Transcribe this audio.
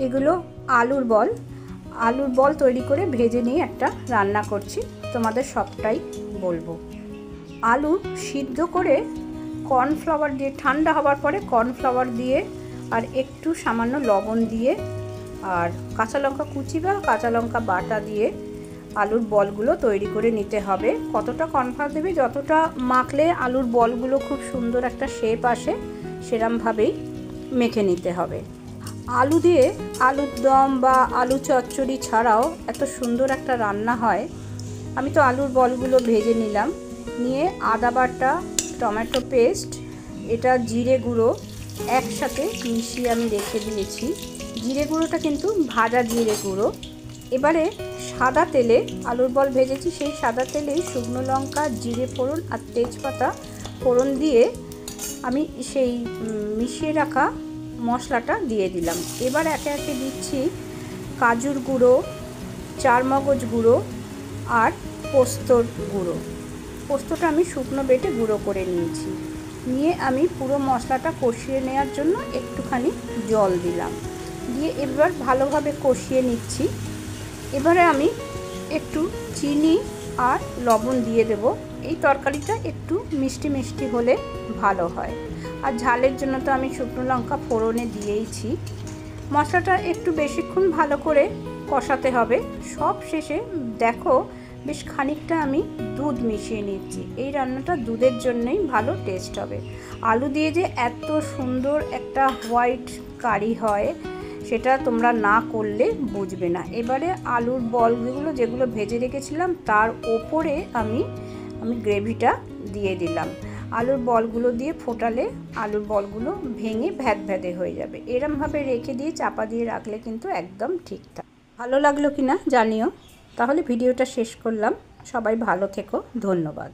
এগুলো আলুর বল তৈরি করে ভেজে নিয়ে একটা রান্না করছি, তোমাদের সবটাই বলবো। আলু সিদ্ধ করে কর্নফ্লাওয়ার দিয়ে, ঠান্ডা হওয়ার পরে কর্নফ্লাওয়ার দিয়ে আর একটু সামান্য লবণ দিয়ে আর কাঁচা লঙ্কা কুচি বা কাঁচা লঙ্কা বাটা দিয়ে আলুর বলগুলো তৈরি করে নিতে হবে। কতটা কর্নফ্লাওয়ার দেবে, যতটা মাখলে আলুর বলগুলো খুব সুন্দর একটা শেপ আসে সেরমভাবেই মেখে নিতে হবে। আলু দিয়ে আলুর দম বা আলু চচ্চড়ি ছাড়াও এত সুন্দর একটা রান্না হয়। আমি তো আলুর বলগুলো ভেজে নিলাম, নিয়ে আদা বাটা, টমেটো পেস্ট, এটা জিরে গুঁড়ো একসাথে মিশিয়ে আমি রেখে দিয়েছি। জিরে গুঁড়োটা কিন্তু ভাজা জিরে গুঁড়ো। এবারে সাদা তেলে আলুর বল ভেজেছি, সেই সাদা তেলেই শুকনো লঙ্কা, জিরে ফোড়ন আর তেজপাতা ফোড়ন দিয়ে আমি সেই মিশিয়ে রাখা মশলাটা দিয়ে দিলাম। এবার একে একে দিচ্ছি কাজুর গুঁড়ো, চারমগজ গুঁড়ো আর পোস্তর গুঁড়ো। পোস্তটা আমি শুকনো বেটে গুঁড়ো করে নিয়েছি। নিয়ে আমি পুরো মশলাটা কষিয়ে নেওয়ার জন্য একটুখানি জল দিলাম, দিয়ে এবার ভালোভাবে কষিয়ে নিচ্ছি। এবারে আমি একটু চিনি আর লবণ দিয়ে দেব। এই তরকারিটা একটু মিষ্টি মিষ্টি হলে ভালো হয়। আর ঝালের জন্য তো আমি শুকনো লঙ্কা ফোড়নে দিয়েইছি। মশলাটা একটু বেশিক্ষণ ভালো করে কষাতে হবে। সব শেষে দেখো বেশ খানিকটা আমি দুধ মিশিয়ে নিচ্ছি। এই রান্নাটা দুধের জন্যই ভালো টেস্ট হবে। আলু দিয়ে যে এত সুন্দর একটা হোয়াইট কারি হয় সেটা তোমরা না করলে বুঝবে না। এবারে আলুর বলগুলো যেগুলো ভেজে রেখেছিলাম তার ওপরে আমি গ্রেভিটা দিয়ে দিলাম। আলুর বলগুলো দিয়ে ফোটালে আলুর বলগুলো ভেঙে ভ্যাদভ্যাদে হয়ে যাবে। এরমভাবে রেখে দিয়ে চাপা দিয়ে রাখলে কিন্তু একদম ঠিকঠাক। ভালো লাগলো কি না জানিও। তাহলে ভিডিওটা শেষ করলাম। সবাই ভালো থেকো, ধন্যবাদ।